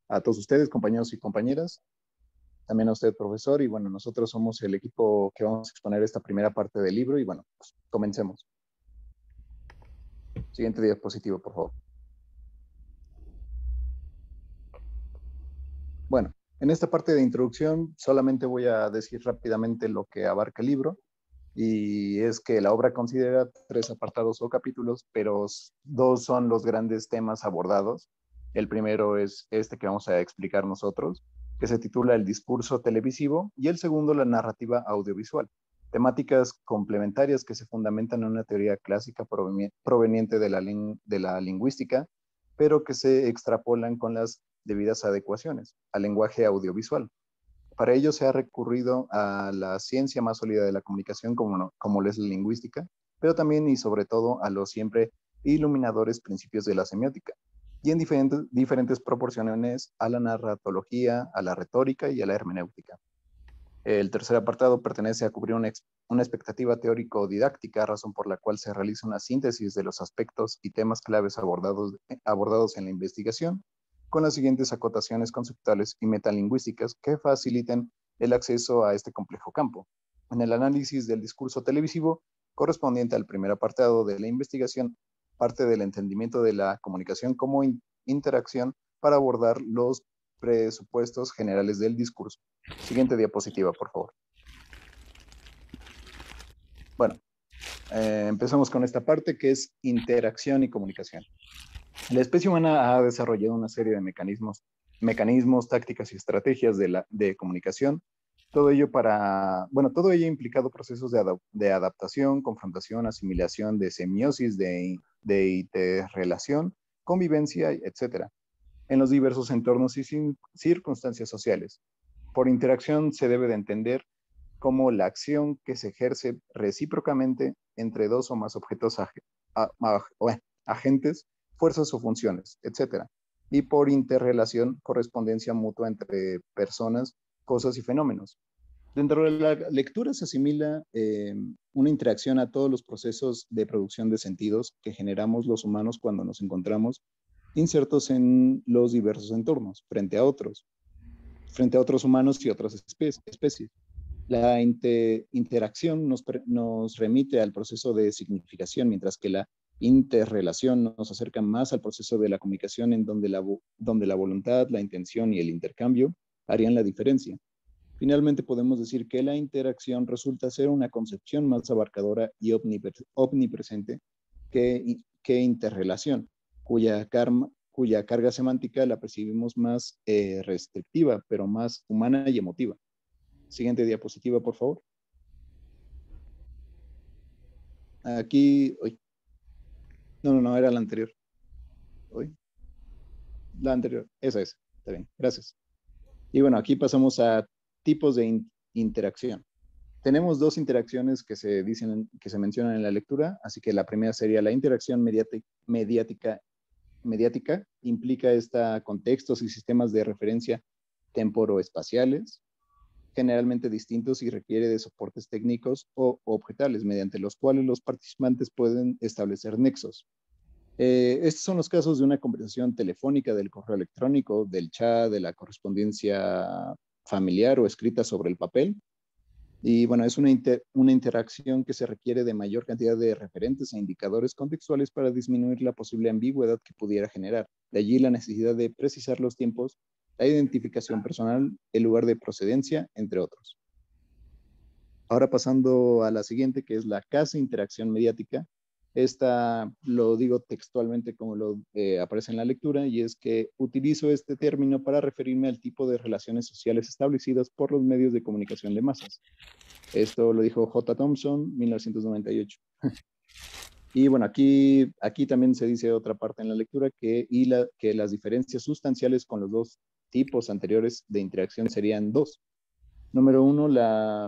a todos ustedes, compañeros y compañeras, también a usted, profesor, y bueno, nosotros somos el equipo que vamos a exponer esta primera parte del libro y bueno, pues comencemos. Siguiente diapositiva, por favor. Bueno, en esta parte de introducción solamente voy a decir rápidamente lo que abarca el libro y es que la obra considera tres apartados o capítulos, pero dos son los grandes temas abordados. El primero es este que vamos a explicar nosotros, que se titula El discurso televisivo, y el segundo, la narrativa audiovisual. Temáticas complementarias que se fundamentan en una teoría clásica proveniente de la lingüística, pero que se extrapolan con las debidas adecuaciones al lenguaje audiovisual. Para ello se ha recurrido a la ciencia más sólida de la comunicación, como lo es la lingüística, pero también y sobre todo a los siempre iluminadores principios de la semiótica, y en diferentes proporciones a la narratología, a la retórica y a la hermenéutica. El tercer apartado pertenece a cubrir una expectativa teórico-didáctica, razón por la cual se realiza una síntesis de los aspectos y temas claves abordados en la investigación, con las siguientes acotaciones conceptuales y metalingüísticas que faciliten el acceso a este complejo campo. En el análisis del discurso televisivo, correspondiente al primer apartado de la investigación, parte del entendimiento de la comunicación como interacción para abordar los presupuestos generales del discurso. Siguiente diapositiva, por favor. Bueno, empezamos con esta parte que es interacción y comunicación. La especie humana ha desarrollado una serie de mecanismos, tácticas y estrategias de comunicación. Todo ello todo ello ha implicado procesos de adaptación, confrontación, asimilación, de semiosis, de interrelación, convivencia, etcétera, en los diversos entornos y circunstancias sociales. Por interacción se debe de entender como la acción que se ejerce recíprocamente entre dos o más objetos agentes, fuerzas o funciones, etc. Y por interrelación, correspondencia mutua entre personas, cosas y fenómenos. Dentro de la lectura se asimila una interacción a todos los procesos de producción de sentidos que generamos los humanos cuando nos encontramos insertos en los diversos entornos, frente a otros humanos y otras especies. La interacción nos remite al proceso de significación, mientras que la interrelación nos acerca más al proceso de la comunicación, en donde la voluntad, la intención y el intercambio harían la diferencia. Finalmente, podemos decir que la interacción resulta ser una concepción más abarcadora y omnipresente que interrelación, cuya carga semántica la percibimos más restrictiva, pero más humana y emotiva. Siguiente diapositiva, por favor. Aquí, hoy. No, era la anterior. Hoy. La anterior, esa es. Está bien, gracias. Y bueno, aquí pasamos a tipos de interacción. Tenemos dos interacciones que se mencionan en la lectura, así que la primera sería la interacción mediática, implica contextos y sistemas de referencia temporoespaciales, generalmente distintos y requiere de soportes técnicos o objetales, mediante los cuales los participantes pueden establecer nexos. Estos son los casos de una conversación telefónica, del correo electrónico, del chat, de la correspondencia familiar o escrita sobre el papel. Y bueno, es una interacción que se requiere de mayor cantidad de referentes e indicadores contextuales para disminuir la posible ambigüedad que pudiera generar. De allí la necesidad de precisar los tiempos, la identificación personal, el lugar de procedencia, entre otros. Ahora pasando a la siguiente, que es la casi interacción mediática. Esta lo digo textualmente como lo aparece en la lectura, y es que utilizo este término para referirme al tipo de relaciones sociales establecidas por los medios de comunicación de masas. Esto lo dijo J. Thompson, 1998. Y bueno, aquí también se dice otra parte en la lectura que las diferencias sustanciales con los dos tipos anteriores de interacción serían dos. Número uno,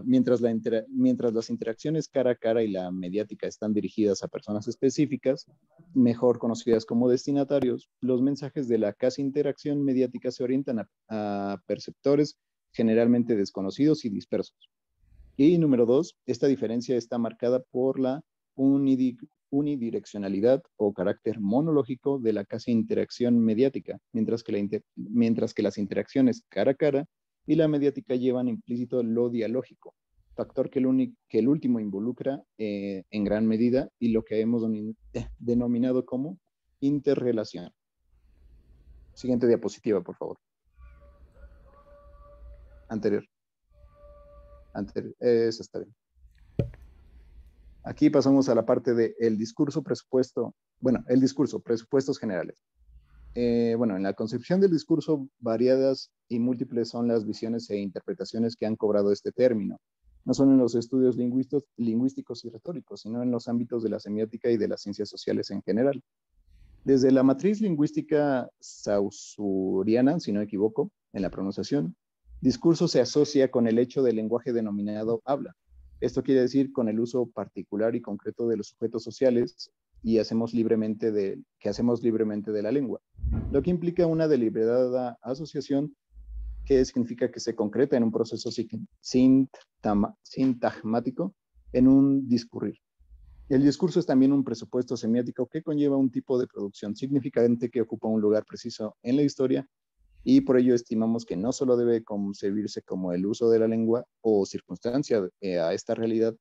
mientras las interacciones cara a cara y la mediática están dirigidas a personas específicas, mejor conocidas como destinatarios, los mensajes de la casi interacción mediática se orientan a perceptores generalmente desconocidos y dispersos. Y número dos, esta diferencia está marcada por la unidireccionalidad o carácter monológico de la casi interacción mediática, mientras que las interacciones cara a cara y la mediática llevan implícito lo dialógico, factor que el último involucra en gran medida y lo que hemos denominado como interrelación. Siguiente diapositiva, por favor. Anterior. Eso está bien. Aquí pasamos a la parte del discurso, presupuesto. Bueno, el discurso, presupuestos generales. Bueno, en la concepción del discurso, variadas y múltiples son las visiones e interpretaciones que han cobrado este término. No solo en los estudios lingüísticos y retóricos, sino en los ámbitos de la semiótica y de las ciencias sociales en general. Desde la matriz lingüística saussuriana, si no me equivoco, en la pronunciación, discurso se asocia con el hecho del lenguaje denominado habla. Esto quiere decir con el uso particular y concreto de los sujetos sociales y que hacemos libremente de la lengua, lo que implica una deliberada asociación que significa que se concreta en un proceso sintagmático en un discurrir. El discurso es también un presupuesto semiótico que conlleva un tipo de producción significante que ocupa un lugar preciso en la historia y por ello estimamos que no solo debe concebirse como el uso de la lengua o circunstancia a esta realidad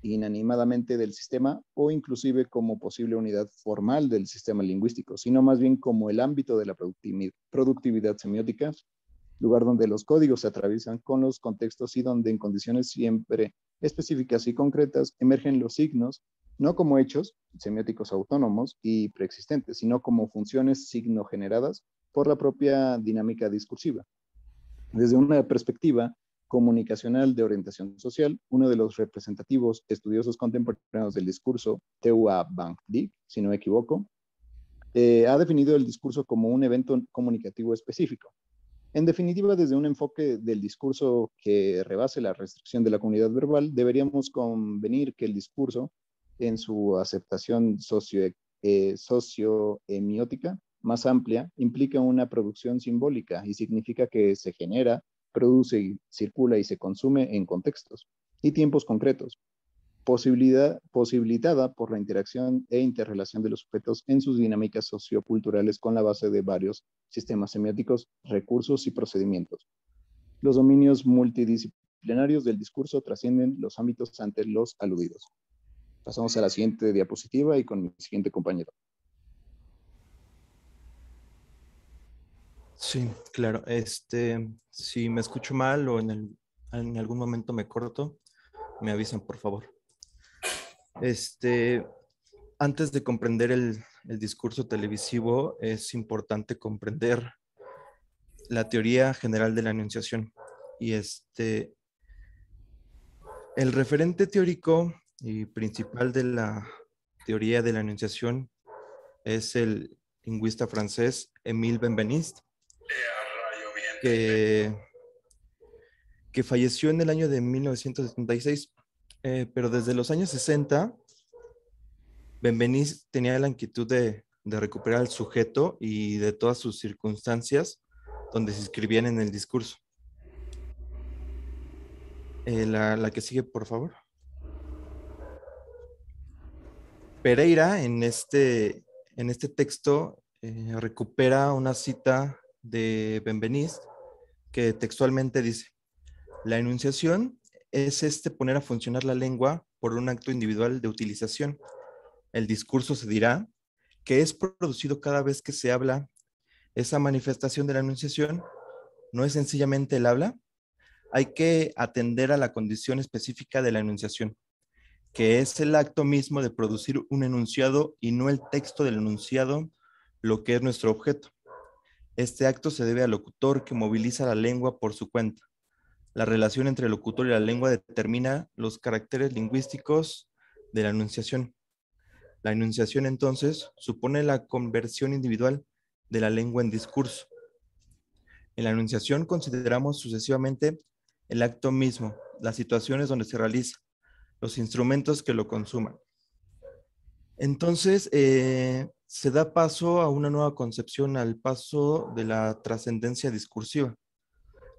inanimadamente del sistema o inclusive como posible unidad formal del sistema lingüístico, sino más bien como el ámbito de la productividad semiótica, lugar donde los códigos se atraviesan con los contextos y donde en condiciones siempre específicas y concretas emergen los signos, no como hechos semióticos autónomos y preexistentes, sino como funciones signo-generadas por la propia dinámica discursiva. Desde una perspectiva comunicacional de orientación social, uno de los representativos estudiosos contemporáneos del discurso, Teua Van Dijk, si no me equivoco, ha definido el discurso como un evento comunicativo específico. En definitiva, desde un enfoque del discurso que rebase la restricción de la comunidad verbal, deberíamos convenir que el discurso, en su aceptación socioemiótica más amplia, implica una producción simbólica y significa que se genera, produce, circula y se consume en contextos y tiempos concretos, posibilitada por la interacción e interrelación de los sujetos en sus dinámicas socioculturales con la base de varios sistemas semióticos, recursos y procedimientos. Los dominios multidisciplinarios del discurso trascienden los ámbitos ante los aludidos. Pasamos a la siguiente diapositiva y con mi siguiente compañero. Sí, claro. Si me escucho mal o en algún momento me corto, me avisan, por favor. Antes de comprender el discurso televisivo, es importante comprender la teoría general de la enunciación. Y el referente teórico y principal de la teoría de la enunciación es el lingüista francés Émile Benveniste, que falleció en el año de 1976. Pero desde los años 60, Benveniste tenía la inquietud de recuperar al sujeto y de todas sus circunstancias donde se escribían en el discurso. La que sigue, por favor. Pereira en este texto recupera una cita de Benveniste que textualmente dice: la enunciación es poner a funcionar la lengua por un acto individual de utilización. El discurso se dirá que es producido cada vez que se habla. Esa manifestación de la enunciación no es sencillamente el habla. Hay que atender a la condición específica de la enunciación, que es el acto mismo de producir un enunciado y no el texto del enunciado, lo que es nuestro objeto. Este acto se debe al locutor que moviliza la lengua por su cuenta. La relación entre el locutor y la lengua determina los caracteres lingüísticos de la enunciación. La enunciación, entonces, supone la conversión individual de la lengua en discurso. En la enunciación consideramos sucesivamente el acto mismo, las situaciones donde se realiza, los instrumentos que lo consuman. Entonces, se da paso a una nueva concepción, al paso de la trascendencia discursiva.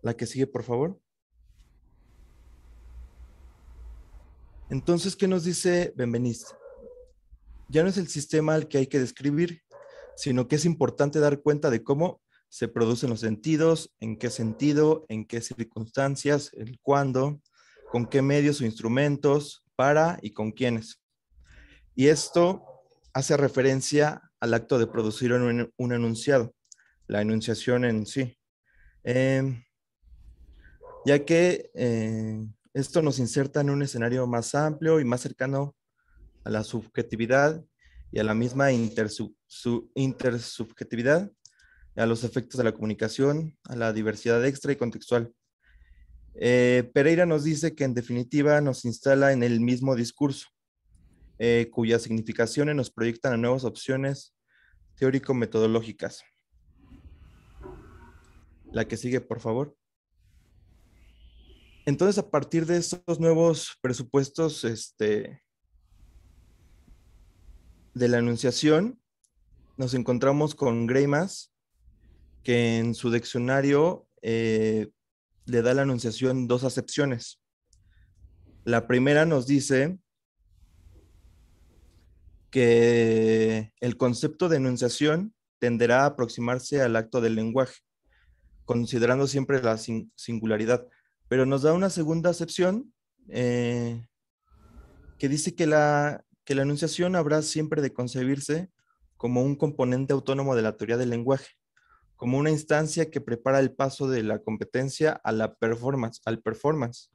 La que sigue, por favor. Entonces, ¿qué nos dice Benveniste? ya no es el sistema al que hay que describir, sino que es importante dar cuenta de cómo se producen los sentidos, en qué sentido, en qué circunstancias, el cuándo, con qué medios o instrumentos, para y con quiénes. Y esto hace referencia al acto de producir un enunciado, la enunciación en sí. Eh, ya que esto nos inserta en un escenario más amplio y más cercano a la subjetividad y a la misma intersubjetividad, a los efectos de la comunicación, a la diversidad extra y contextual. Pereira nos dice que en definitiva nos instala en el mismo discurso, cuyas significaciones nos proyectan a nuevas opciones teórico-metodológicas. La que sigue, por favor. Entonces, a partir de estos nuevos presupuestos de la enunciación, nos encontramos con Greimas, que en su diccionario le da a la enunciación dos acepciones. La primera nos dice que el concepto de enunciación tenderá a aproximarse al acto del lenguaje, considerando siempre la singularidad, pero nos da una segunda acepción que dice que la enunciación habrá siempre de concebirse como un componente autónomo de la teoría del lenguaje, como una instancia que prepara el paso de la competencia a la performance, al performance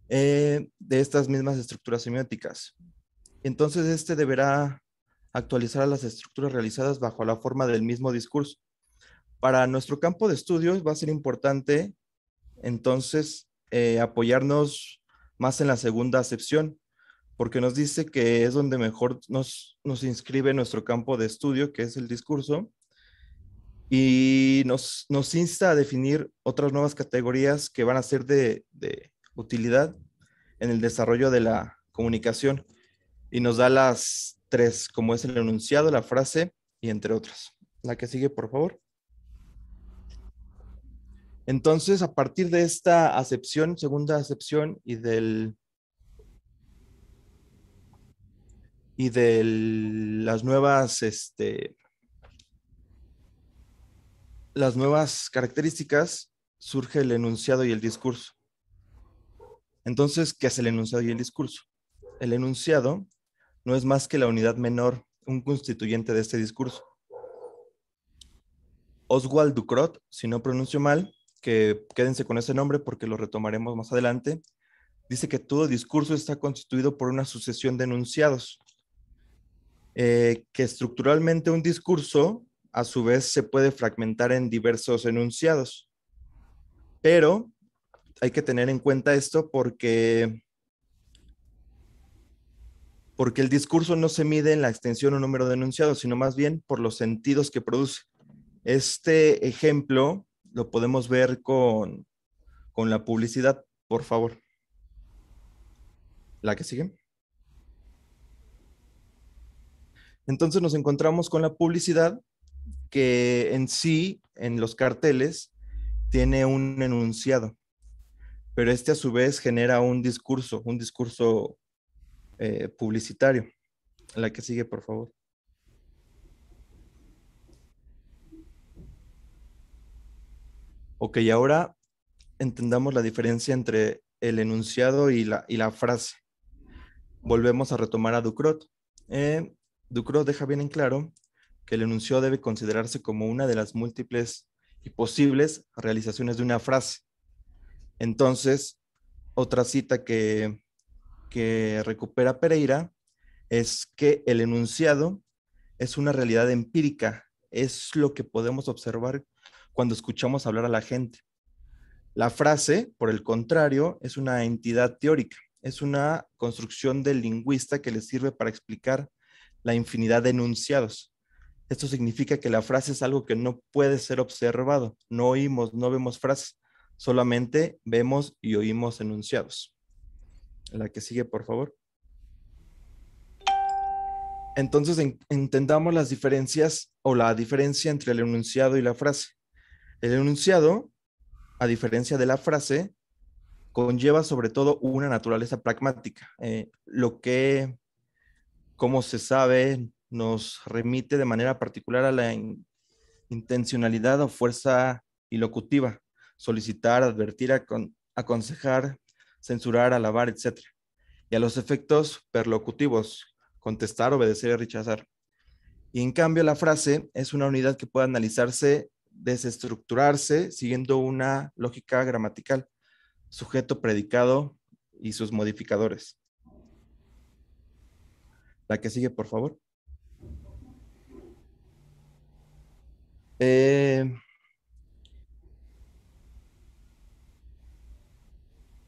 de estas mismas estructuras semióticas. Entonces, este deberá actualizar las estructuras realizadas bajo la forma del mismo discurso. Para nuestro campo de estudios va a ser importante, entonces, apoyarnos más en la segunda acepción, porque nos dice que es donde mejor nos inscribe nuestro campo de estudio, que es el discurso, y nos insta a definir otras nuevas categorías que van a ser de utilidad en el desarrollo de la comunicación. Y nos da las tres, como es el enunciado, la frase y entre otras. La que sigue, por favor. Entonces, a partir de esta acepción, segunda acepción y de las nuevas características, surge el enunciado y el discurso. Entonces, ¿qué es el enunciado y el discurso? El enunciado no es más que la unidad menor, un constituyente de este discurso. Oswald Ducrot, si no pronuncio mal, que quédense con ese nombre porque lo retomaremos más adelante, dice que todo discurso está constituido por una sucesión de enunciados, que estructuralmente un discurso a su vez se puede fragmentar en diversos enunciados, pero hay que tener en cuenta esto porque el discurso no se mide en la extensión o número de enunciados, sino más bien por los sentidos que produce. Este ejemplo lo podemos ver con la publicidad, por favor. La que sigue. Entonces nos encontramos con la publicidad que en sí, en los carteles, tiene un enunciado, pero este a su vez genera un discurso publicitario. La que sigue, por favor. Ok, ahora entendamos la diferencia entre el enunciado y la frase. Volvemos a retomar a Ducrot. Ducrot deja bien en claro que el enunciado debe considerarse como una de las múltiples y posibles realizaciones de una frase. Entonces, otra cita que recupera Pereira es que el enunciado es una realidad empírica, es lo que podemos observar cuando escuchamos hablar a la gente. La frase, por el contrario, es una entidad teórica, es una construcción del lingüista que le sirve para explicar la infinidad de enunciados. Esto significa que la frase es algo que no puede ser observado. No oímos, no vemos frases, solamente vemos y oímos enunciados. La que sigue, por favor. Entonces, entendamos las diferencias o la diferencia entre el enunciado y la frase. El enunciado, a diferencia de la frase, conlleva sobre todo una naturaleza pragmática. Como se sabe, nos remite de manera particular a la intencionalidad o fuerza ilocutiva, solicitar, advertir, aconsejar, censurar, alabar, etc. Y a los efectos perlocutivos, contestar, obedecer y rechazar. Y en cambio la frase es una unidad que puede analizarse, desestructurarse, siguiendo una lógica gramatical, sujeto, predicado y sus modificadores. La que sigue, por favor.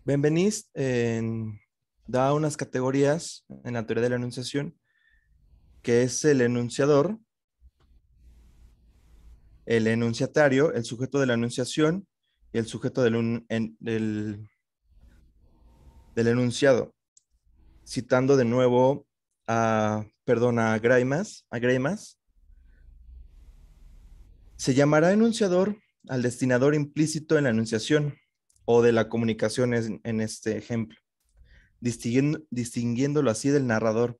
Benveniste da unas categorías en la teoría de la enunciación, que es el enunciador, el enunciatario, el sujeto de la enunciación y el sujeto del enunciado. Citando de nuevo a Greimas, se llamará enunciador al destinador implícito en la enunciación o de la comunicación en este ejemplo, distinguiéndolo así del narrador,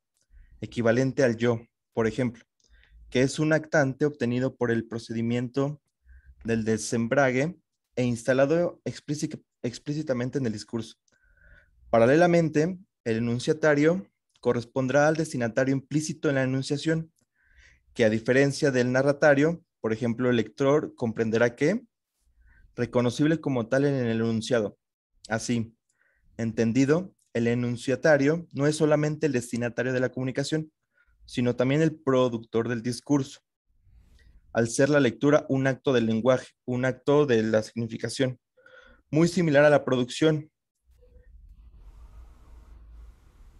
equivalente al yo, por ejemplo, que es un actante obtenido por el procedimiento del desembrague e instalado explícitamente en el discurso. Paralelamente, el enunciatario correspondrá al destinatario implícito en la enunciación, que a diferencia del narratario, por ejemplo, el lector comprenderá que reconocible como tal en el enunciado. Así, entendido, el enunciatario no es solamente el destinatario de la comunicación, sino también el productor del discurso, al ser la lectura un acto del lenguaje, un acto de la significación, muy similar a la producción.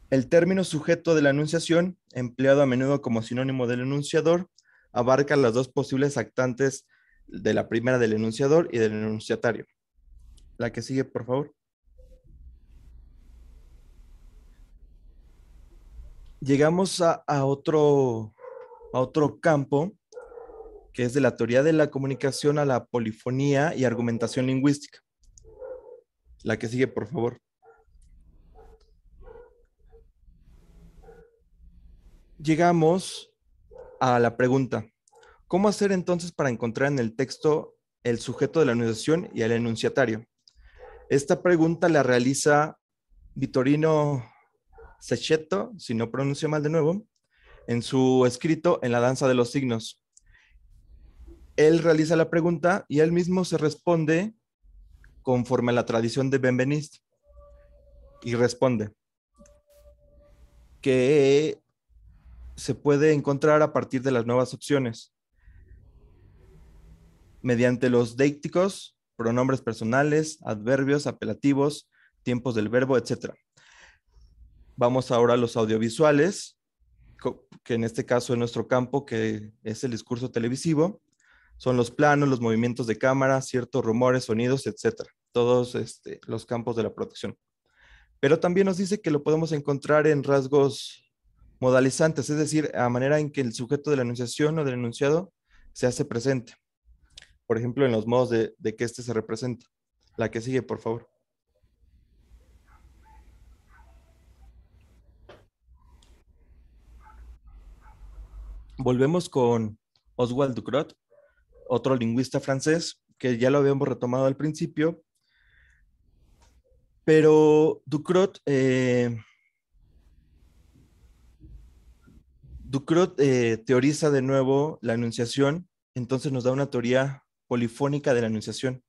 El término sujeto de la enunciación, empleado a menudo como sinónimo del enunciador, abarca las dos posibles actantes de la primera del enunciador y del enunciatario. La que sigue, por favor. Llegamos a otro campo, que es de la teoría de la comunicación a la polifonía y argumentación lingüística. La que sigue, por favor. Llegamos a la pregunta: ¿cómo hacer entonces para encontrar en el texto el sujeto de la enunciación y el enunciatario? Esta pregunta la realiza Vittorino Sechetto, si no pronuncio mal de nuevo, en su escrito En la danza de los signos. Él realiza la pregunta y él mismo se responde conforme a la tradición de Benveniste, y responde que se puede encontrar a partir de las nuevas opciones, mediante los deícticos, pronombres personales, adverbios, apelativos, tiempos del verbo, etc. Vamos ahora a los audiovisuales, que en este caso es nuestro campo, que es el discurso televisivo. Son los planos, los movimientos de cámara, ciertos rumores, sonidos, etc. Todos los campos de la producción. Pero también nos dice que lo podemos encontrar en rasgos modalizantes, es decir, a manera en que el sujeto de la enunciación o del enunciado se hace presente. Por ejemplo, en los modos de que se representa. La que sigue, por favor. Volvemos con Oswald Ducrot, otro lingüista francés, que ya lo habíamos retomado al principio, pero Ducrot teoriza de nuevo la enunciación, entonces nos da una teoría polifónica de la enunciación,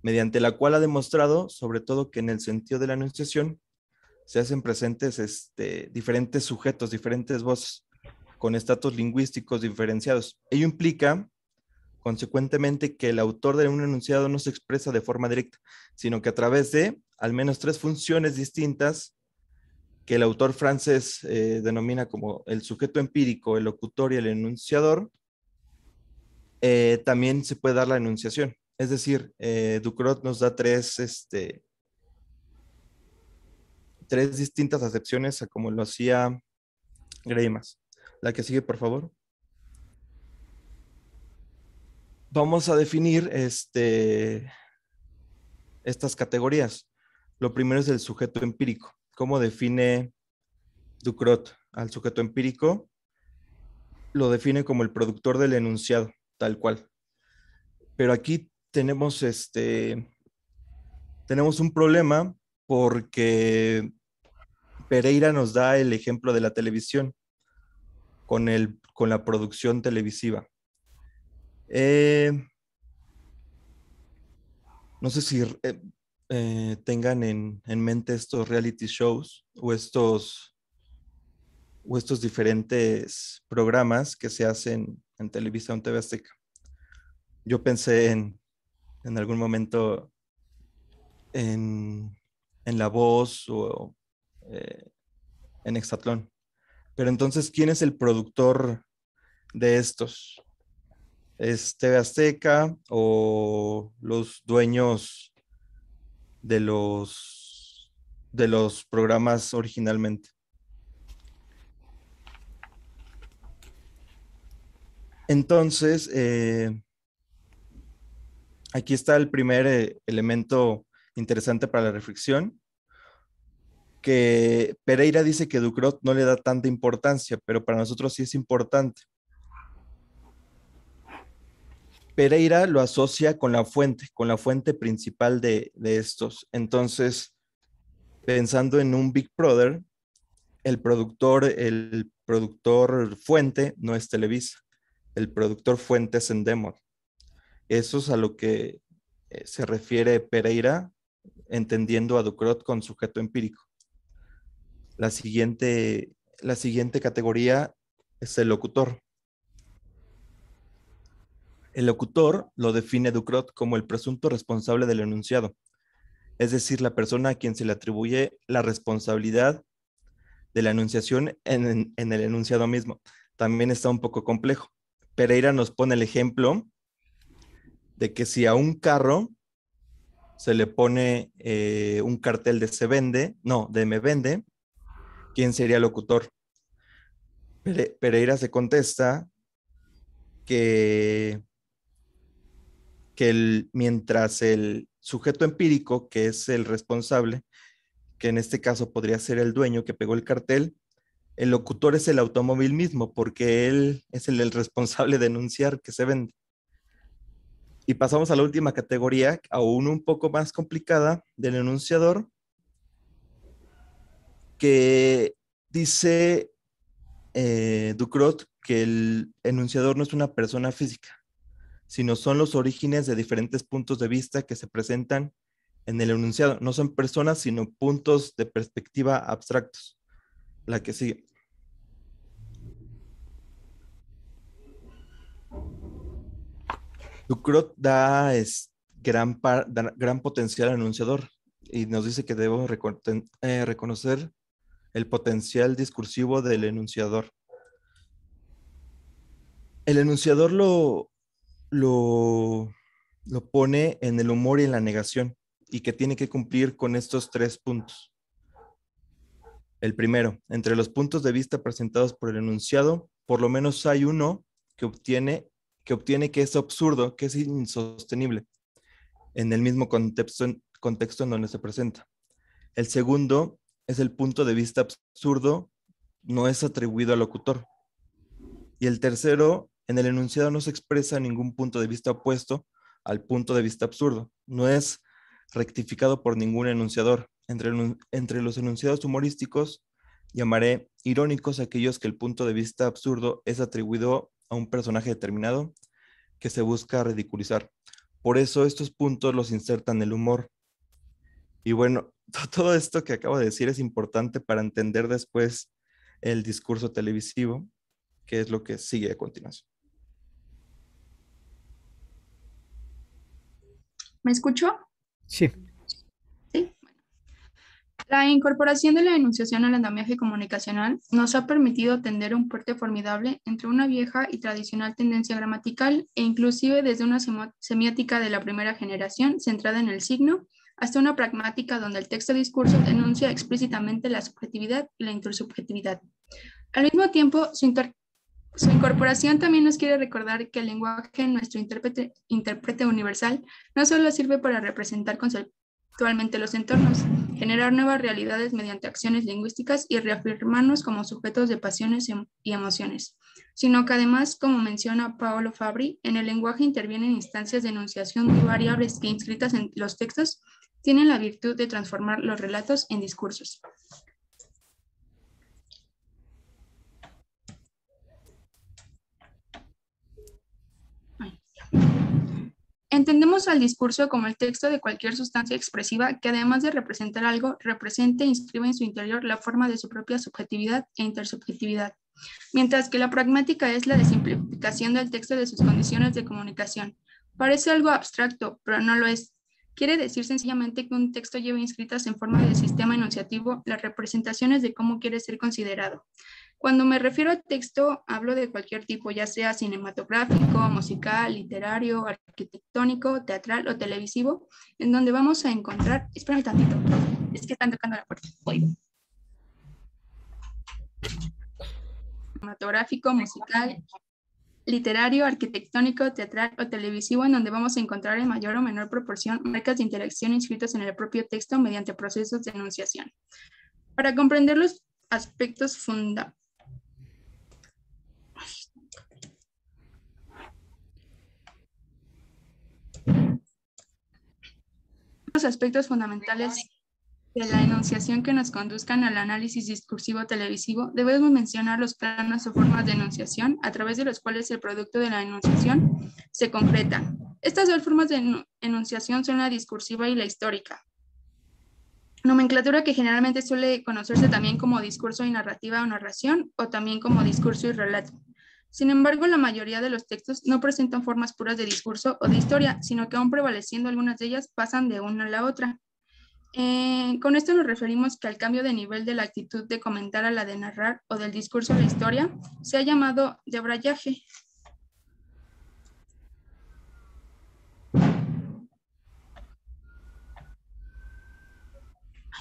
mediante la cual ha demostrado, sobre todo, que en el sentido de la enunciación se hacen presentes diferentes sujetos, diferentes voces, con estatus lingüísticos diferenciados. Ello implica, consecuentemente, que el autor de un enunciado no se expresa de forma directa, sino que a través de al menos tres funciones distintas que el autor francés denomina como el sujeto empírico, el locutor y el enunciador, también se puede dar la enunciación. Es decir, Ducrot nos da tres distintas acepciones a como lo hacía Greimas. La que sigue, por favor. Vamos a definir estas categorías. Lo primero es el sujeto empírico. ¿Cómo define Ducrot al sujeto empírico, lo define como el productor del enunciado, tal cual. Pero aquí tenemos un problema porque Pereira nos da el ejemplo de la televisión con la producción televisiva. No sé si tengan en mente estos reality shows o estos diferentes programas que se hacen en Televisa o en TV Azteca. Yo pensé en algún momento en La Voz o en Exatlón. Pero entonces, ¿quién es el productor de estos? ¿Es TV Azteca o los dueños de los programas originalmente? Entonces, aquí está el primer elemento interesante para la reflexión, que Pereira dice que Ducrot no le da tanta importancia, pero para nosotros sí es importante. Pereira lo asocia con la fuente principal de estos. Entonces, pensando en un Big Brother, el productor fuente no es Televisa, el productor fuente es Endemol. Eso es a lo que se refiere Pereira, entendiendo a Ducrot con sujeto empírico. La siguiente categoría es el locutor. El locutor lo define Ducrot como el presunto responsable del enunciado, es decir, la persona a quien se le atribuye la responsabilidad de la enunciación en el enunciado mismo. También está un poco complejo. Pereira nos pone el ejemplo de que si a un carro se le pone un cartel de me vende, ¿quién sería el locutor? Pereira se contesta que mientras el sujeto empírico, que es el responsable, que en este caso podría ser el dueño que pegó el cartel, el locutor es el automóvil mismo, porque él es el responsable de enunciar que se vende. Y pasamos a la última categoría, aún un poco más complicada, del enunciador, que dice Ducrot que el enunciador no es una persona física, sino son los orígenes de diferentes puntos de vista que se presentan en el enunciado. No son personas, sino puntos de perspectiva abstractos. La que sigue. Ducrot da gran potencial al enunciador y nos dice que debemos reconocer el potencial discursivo del enunciador. El enunciador lo pone en el humor y en la negación, y que tiene que cumplir con estos 3 puntos. El primero, entre los puntos de vista presentados por el enunciado, por lo menos hay uno que obtiene que es absurdo, que es insostenible, en el mismo contexto en donde se presenta. El segundo es el punto de vista absurdo, no es atribuido al locutor. Y el tercero, en el enunciado no se expresa ningún punto de vista opuesto al punto de vista absurdo. No es rectificado por ningún enunciador. Entre los enunciados humorísticos, llamaré irónicos aquellos que el punto de vista absurdo es atribuido a un personaje determinado que se busca ridiculizar. Por eso estos puntos los insertan el humor. Y bueno, todo esto que acabo de decir es importante para entender después el discurso televisivo, que es lo que sigue a continuación. ¿Me escucho? Sí. Sí. La incorporación de la enunciación al andamiaje comunicacional nos ha permitido tender un puente formidable entre una vieja y tradicional tendencia gramatical e inclusive desde una semiótica de la primera generación centrada en el signo hasta una pragmática donde el texto-discurso enuncia explícitamente la subjetividad y la intersubjetividad. Al mismo tiempo, su incorporación también nos quiere recordar que el lenguaje, nuestro intérprete universal, no solo sirve para representar conceptualmente los entornos, generar nuevas realidades mediante acciones lingüísticas y reafirmarnos como sujetos de pasiones y emociones, sino que además, como menciona Paolo Fabri, en el lenguaje intervienen instancias de enunciación muy variables que, inscritas en los textos, tienen la virtud de transformar los relatos en discursos. Entendemos al discurso como el texto de cualquier sustancia expresiva que, además de representar algo, represente e inscribe en su interior la forma de su propia subjetividad e intersubjetividad, mientras que la pragmática es la desimplificación del texto de sus condiciones de comunicación. Parece algo abstracto, pero no lo es. Quiere decir sencillamente que un texto lleva inscritas en forma de sistema enunciativo las representaciones de cómo quiere ser considerado. Cuando me refiero a texto, hablo de cualquier tipo, ya sea cinematográfico, musical, literario, arquitectónico, teatral o televisivo, en donde vamos a encontrar... Espérame tantito, es que están tocando la puerta. Oigo. Cinematográfico, musical, literario, arquitectónico, teatral o televisivo, en donde vamos a encontrar en mayor o menor proporción marcas de interacción inscritas en el propio texto mediante procesos de enunciación. Para comprender los aspectos fundamentales de la enunciación que nos conduzcan al análisis discursivo televisivo, debemos mencionar los planos o formas de enunciación a través de los cuales el producto de la enunciación se concreta. Estas dos formas de enunciación son la discursiva y la histórica. Nomenclatura que generalmente suele conocerse también como discurso y narrativa o narración, o también como discurso y relato. Sin embargo, la mayoría de los textos no presentan formas puras de discurso o de historia, sino que aún prevaleciendo algunas de ellas pasan de una a la otra. Con esto nos referimos que al cambio de nivel de la actitud de comentar a la de narrar o del discurso a la historia se ha llamado debrayaje.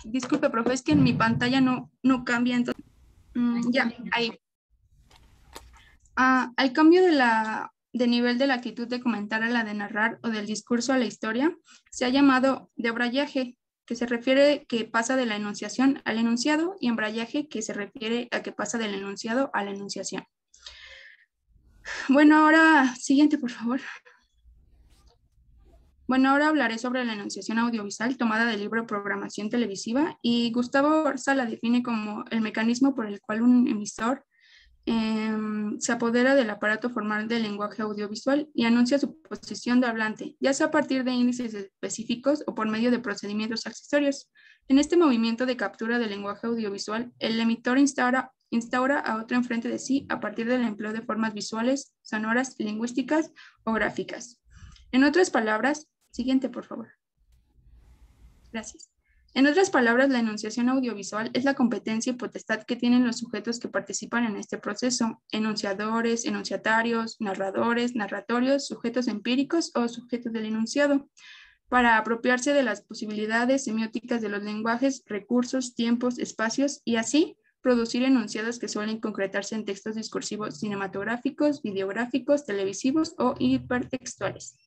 Disculpe, profe, es que en mi pantalla no cambia, entonces... ya, ahí. Al cambio de nivel de la actitud de comentar a la de narrar o del discurso a la historia se ha llamado debrayaje, que se refiere que pasa de la enunciación al enunciado, y embrayaje, que se refiere a que pasa del enunciado a la enunciación. Bueno, ahora, siguiente, por favor. Bueno, ahora hablaré sobre la enunciación audiovisual tomada del libro Programación Televisiva, y Gustavo Orza la define como el mecanismo por el cual un emisor se apodera del aparato formal del lenguaje audiovisual y anuncia su posición de hablante, ya sea a partir de índices específicos o por medio de procedimientos accesorios. En este movimiento de captura del lenguaje audiovisual, el emisor instaura a otro enfrente de sí a partir del empleo de formas visuales, sonoras, lingüísticas o gráficas. En otras palabras, siguiente, por favor. Gracias. En otras palabras, la enunciación audiovisual es la competencia y potestad que tienen los sujetos que participan en este proceso: enunciadores, enunciatarios, narradores, narratorios, sujetos empíricos o sujetos del enunciado, para apropiarse de las posibilidades semióticas de los lenguajes, recursos, tiempos, espacios, y así producir enunciados que suelen concretarse en textos discursivos cinematográficos, videográficos, televisivos o hipertextuales.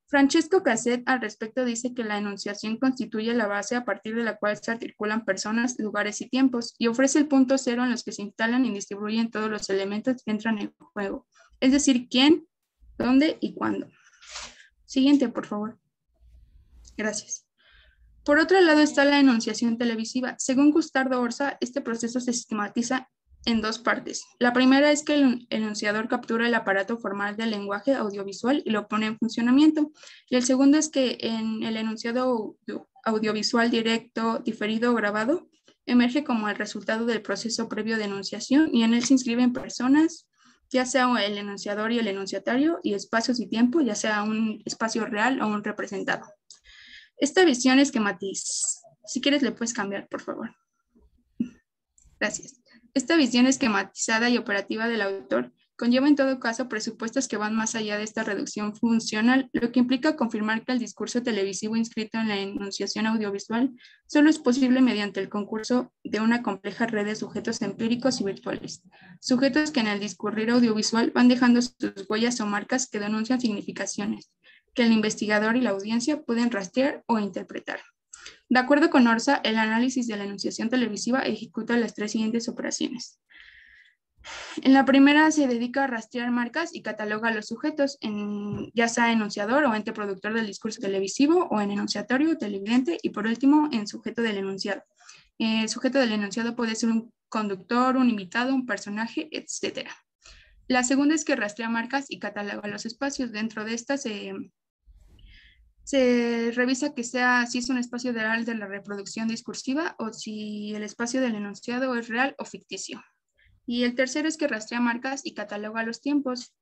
Francesco Casset al respecto dice que la enunciación constituye la base a partir de la cual se articulan personas, lugares y tiempos, y ofrece el punto cero en los que se instalan y distribuyen todos los elementos que entran en juego, es decir, quién, dónde y cuándo. Siguiente, por favor. Gracias. Por otro lado está la enunciación televisiva. Según Gustavo Orza, este proceso se sistematiza en dos partes. La primera es que el enunciador captura el aparato formal del lenguaje audiovisual y lo pone en funcionamiento. Y el segundo es que en el enunciado audiovisual directo, diferido o grabado, emerge como el resultado del proceso previo de enunciación, y en él se inscriben personas, ya sea el enunciador y el enunciatario, y espacios y tiempo, ya sea un espacio real o un representado. Esta visión esquematiza. Si quieres le puedes cambiar, por favor. Gracias. Esta visión esquematizada y operativa del autor conlleva en todo caso presupuestos que van más allá de esta reducción funcional, lo que implica confirmar que el discurso televisivo inscrito en la enunciación audiovisual solo es posible mediante el concurso de una compleja red de sujetos empíricos y virtuales, sujetos que en el discurrir audiovisual van dejando sus huellas o marcas que denuncian significaciones, que el investigador y la audiencia pueden rastrear o interpretar. De acuerdo con ORSA, el análisis de la enunciación televisiva ejecuta las tres siguientes operaciones. En la primera se dedica a rastrear marcas y cataloga a los sujetos, ya sea enunciador o ente productor del discurso televisivo, o en enunciatorio, televidente, y por último en sujeto del enunciado. El sujeto del enunciado puede ser un conductor, un invitado, un personaje, etc. La segunda es que rastrea marcas y cataloga los espacios. Dentro de estas se revisa que si es un espacio real de la reproducción discursiva o si el espacio del enunciado es real o ficticio. Y el tercero es que rastrea marcas y cataloga los tiempos.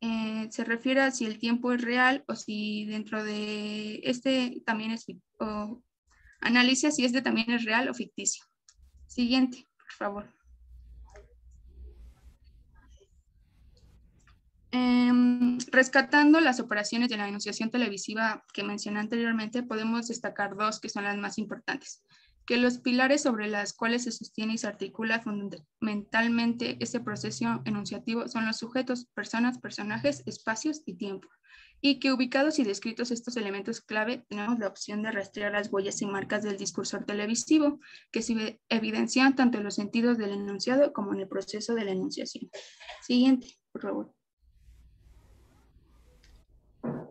Se refiere a si el tiempo es real o si dentro de este también es, o analiza si este también es real o ficticio. Siguiente, por favor. Rescatando las operaciones de la enunciación televisiva que mencioné anteriormente, podemos destacar dos que son las más importantes. Que los pilares sobre los cuales se sostiene y se articula fundamentalmente este proceso enunciativo son los sujetos, personas, personajes, espacios y tiempo. Y que ubicados y descritos estos elementos clave, tenemos la opción de rastrear las huellas y marcas del discursor televisivo, que se evidencian tanto en los sentidos del enunciado como en el proceso de la enunciación. Siguiente, por favor.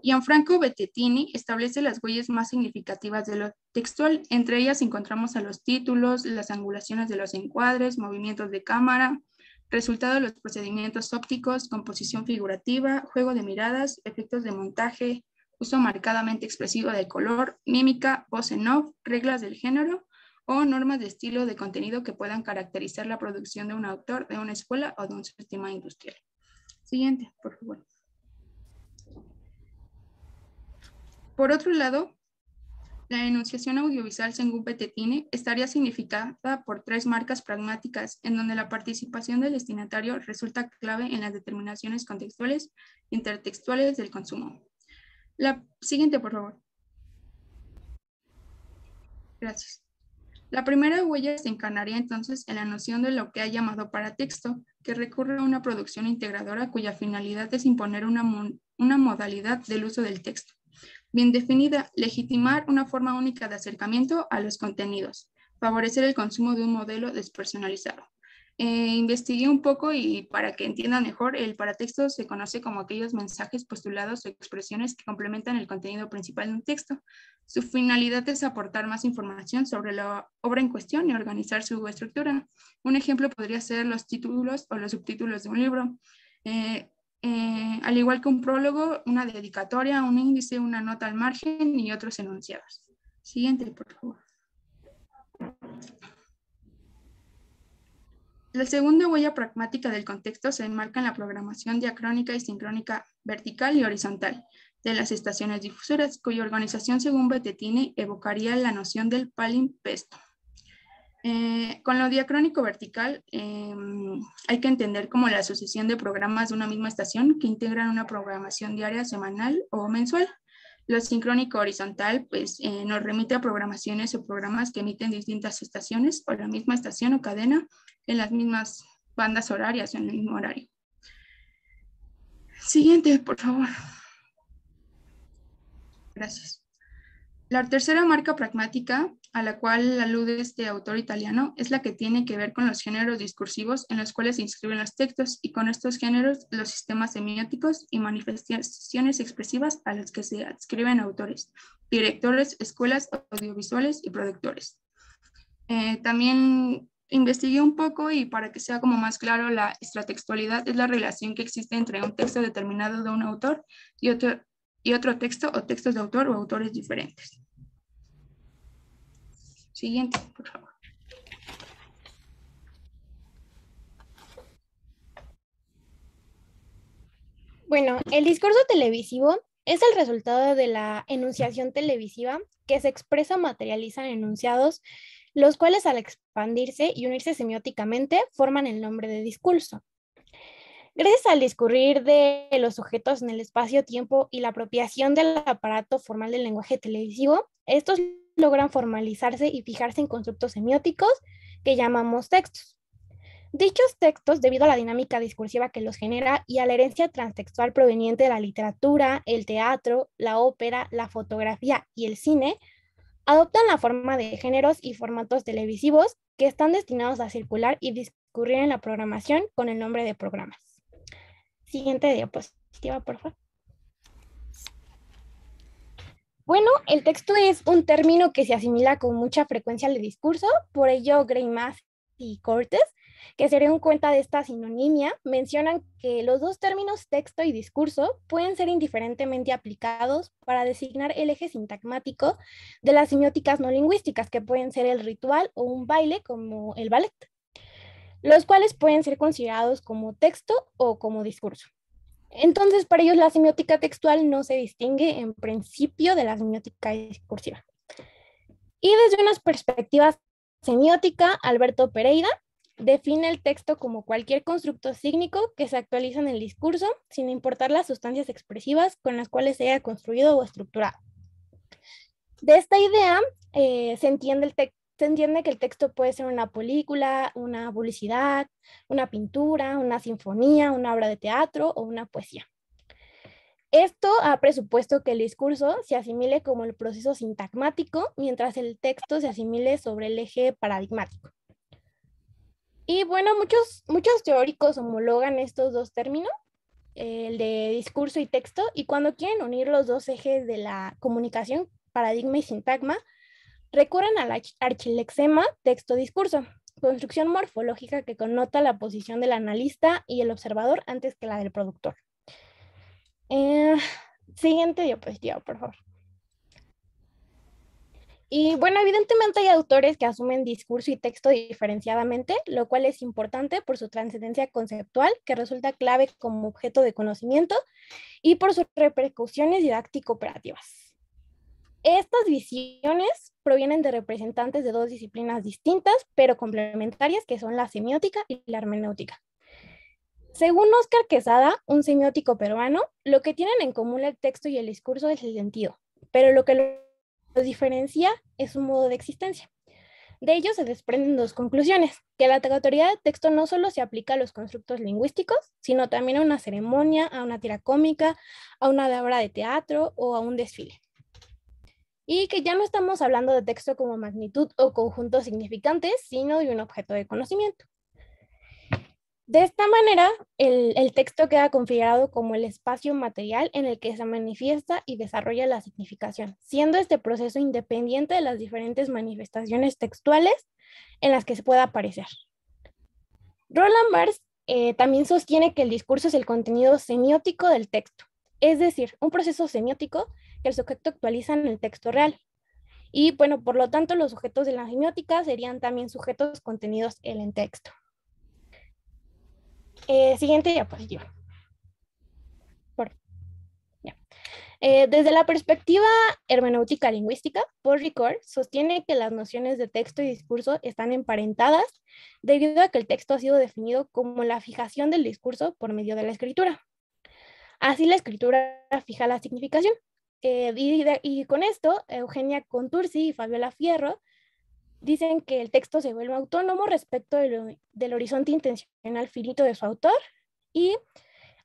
Gianfranco Bettettini establece las huellas más significativas de lo textual. Entre ellas encontramos a los títulos, las angulaciones de los encuadres, movimientos de cámara, resultado de los procedimientos ópticos, composición figurativa, juego de miradas, efectos de montaje, uso marcadamente expresivo de color, mímica, voz en off, reglas del género o normas de estilo de contenido que puedan caracterizar la producción de un autor, de una escuela o de un sistema industrial. Siguiente, por favor. Por otro lado, la enunciación audiovisual, según Bettettini, estaría significada por tres marcas pragmáticas, en donde la participación del destinatario resulta clave en las determinaciones contextuales e intertextuales del consumo. La siguiente, por favor. Gracias. La primera huella se encarnaría entonces en la noción de lo que ha llamado paratexto, que recurre a una producción integradora cuya finalidad es imponer una modalidad del uso del texto. Bien definida, legitimar una forma única de acercamiento a los contenidos, favorecer el consumo de un modelo despersonalizado. Investigué un poco y para que entiendan mejor, el paratexto se conoce como aquellos mensajes, postulados o expresiones que complementan el contenido principal de un texto. Su finalidad es aportar más información sobre la obra en cuestión y organizar su estructura. Un ejemplo podría ser los títulos o los subtítulos de un libro. Al igual que un prólogo, una dedicatoria, un índice, una nota al margen y otros enunciados. Siguiente, por favor. La segunda huella pragmática del contexto se enmarca en la programación diacrónica y sincrónica vertical y horizontal de las estaciones difusoras, cuya organización, según Bettettini, evocaría la noción del palimpsesto. Con lo diacrónico vertical hay que entender como la asociación de programas de una misma estación que integran una programación diaria, semanal o mensual. Lo sincrónico horizontal pues, nos remite a programaciones o programas que emiten distintas estaciones o la misma estación o cadena en las mismas bandas horarias o en el mismo horario. Siguiente, por favor. Gracias. La tercera marca pragmática a la cual alude este autor italiano es la que tiene que ver con los géneros discursivos en los cuales se inscriben los textos y con estos géneros los sistemas semióticos y manifestaciones expresivas a los que se adscriben autores, directores, escuelas audiovisuales y productores. También investigué un poco y para que sea como más claro, la extratextualidad es la relación que existe entre un texto determinado de un autor y otro texto o textos de autor o autores diferentes. Siguiente, por favor. Bueno, el discurso televisivo es el resultado de la enunciación televisiva que se expresa o materializa en enunciados, los cuales al expandirse y unirse semióticamente forman el nombre de discurso. Gracias al discurrir de los sujetos en el espacio-tiempo y la apropiación del aparato formal del lenguaje televisivo, estos logran formalizarse y fijarse en constructos semióticos que llamamos textos. Dichos textos, debido a la dinámica discursiva que los genera y a la herencia transtextual proveniente de la literatura, el teatro, la ópera, la fotografía y el cine, Adoptan la forma de géneros y formatos televisivos que están destinados a circular y discurrir en la programación con el nombre de programas. Siguiente diapositiva, por favor. Bueno, el texto es un término que se asimila con mucha frecuencia al discurso, por ello Greimas y Cortes, que se dieron cuenta de esta sinonimia, mencionan que los dos términos texto y discurso pueden ser indiferentemente aplicados para designar el eje sintagmático de las semióticas no lingüísticas, que pueden ser el ritual o un baile como el ballet, los cuales pueden ser considerados como texto o como discurso. Entonces, para ellos la semiótica textual no se distingue en principio de la semiótica discursiva. Y desde una perspectiva semiótica, Alberto Pereira define el texto como cualquier constructo sígnico que se actualiza en el discurso, sin importar las sustancias expresivas con las cuales se haya construido o estructurado. De esta idea se entiende que el texto puede ser una película, una publicidad, una pintura, una sinfonía, una obra de teatro o una poesía. Esto ha presupuesto que el discurso se asimile como el proceso sintagmático, mientras el texto se asimile sobre el eje paradigmático. Y bueno, muchos teóricos homologan estos dos términos, el de discurso y texto, y cuando quieren unir los dos ejes de la comunicación, paradigma y sintagma, recurren al archilexema texto-discurso, construcción morfológica que connota la posición del analista y el observador antes que la del productor. Siguiente diapositiva, por favor. Y bueno, evidentemente hay autores que asumen discurso y texto diferenciadamente, lo cual es importante por su trascendencia conceptual, que resulta clave como objeto de conocimiento, y por sus repercusiones didáctico-operativas. Estas visiones provienen de representantes de dos disciplinas distintas, pero complementarias, que son la semiótica y la hermenéutica. Según Óscar Quesada, un semiótico peruano, lo que tienen en común el texto y el discurso es el sentido, pero lo que lo diferencia es su modo de existencia. De ello se desprenden dos conclusiones: que la categoría de texto no solo se aplica a los constructos lingüísticos, sino también a una ceremonia, a una tira cómica, a una obra de teatro o a un desfile. Y que ya no estamos hablando de texto como magnitud o conjunto significante, sino de un objeto de conocimiento. De esta manera, el texto queda configurado como el espacio material en el que se manifiesta y desarrolla la significación, siendo este proceso independiente de las diferentes manifestaciones textuales en las que se pueda aparecer. Roland Barthes también sostiene que el discurso es el contenido semiótico del texto, es decir, un proceso semiótico que el sujeto actualiza en el texto real. Y bueno, por lo tanto, los sujetos de la semiótica serían también sujetos contenidos en el texto. Siguiente diapositiva. Desde la perspectiva hermenéutica lingüística, Paul Ricoeur sostiene que las nociones de texto y discurso están emparentadas debido a que el texto ha sido definido como la fijación del discurso por medio de la escritura. Así la escritura fija la significación. Y con esto, Eugenia Contursi y Fabiola Fierro dicen que el texto se vuelve autónomo respecto del horizonte intencional finito de su autor, y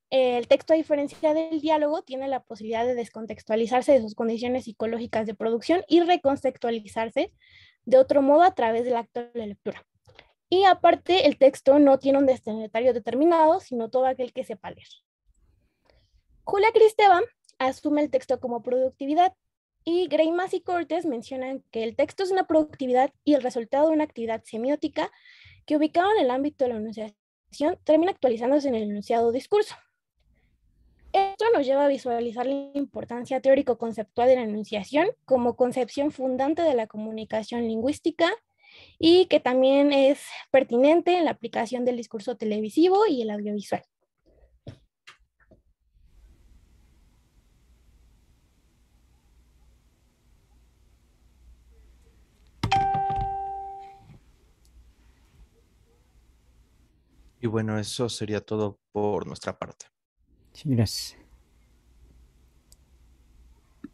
el texto, a diferencia del diálogo, tiene la posibilidad de descontextualizarse de sus condiciones psicológicas de producción y recontextualizarse de otro modo a través del acto de lectura. Y aparte, el texto no tiene un destinatario determinado, sino todo aquel que sepa leer. Julia Kristeva asume el texto como productividad, y Greimas y Cortes mencionan que el texto es una productividad y el resultado de una actividad semiótica que, ubicado en el ámbito de la enunciación, termina actualizándose en el enunciado discurso. Esto nos lleva a visualizar la importancia teórico-conceptual de la enunciación como concepción fundante de la comunicación lingüística, y que también es pertinente en la aplicación del discurso televisivo y el audiovisual. Y bueno, eso sería todo por nuestra parte. Sí, gracias.